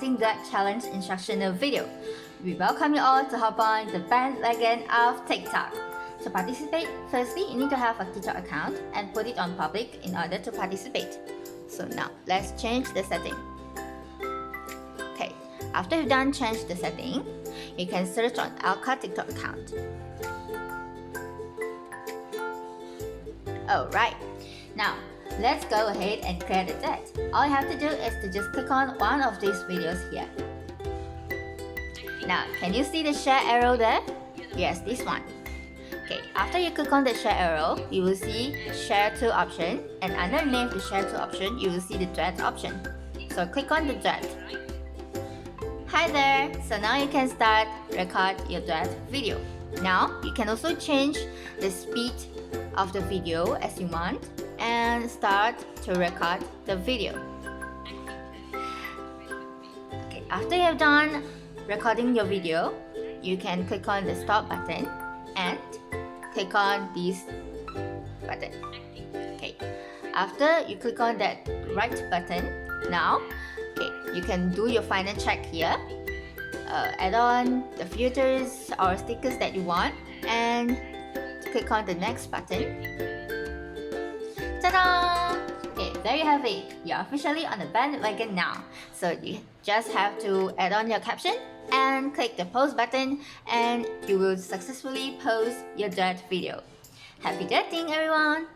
exciting Duet Challenge instructional video. We welcome you all to hop on the bandwagon of TikTok. To participate, firstly, you need to have a TikTok account and put it on public in order to participate. So now, let's change the setting. Okay, after you've done change the setting, you can search on ELCA TikTok account. Alright, now let's go ahead and create a duet. All you have to do is to just click on one of these videos here. Now, can you see the share arrow there? Yes, this one. Okay, after you click on the share arrow, you will see share to option, and underneath the share to option, you will see the duet option. So click on the duet. Hi there! So now you can start record your duet video. Now, you can also change the speed of the video as you want and start to record the video. Okay, after you have done recording your video, you can click on the stop button and click on this button. Okay, after you click on that right button, now you can do your final check here. Add on the filters or stickers that you want and click on the next button. Ta-da! Okay, there you have it. You're officially on the bandwagon now. So you just have to add on your caption and click the post button and you will successfully post your duet video. Happy duetting, everyone!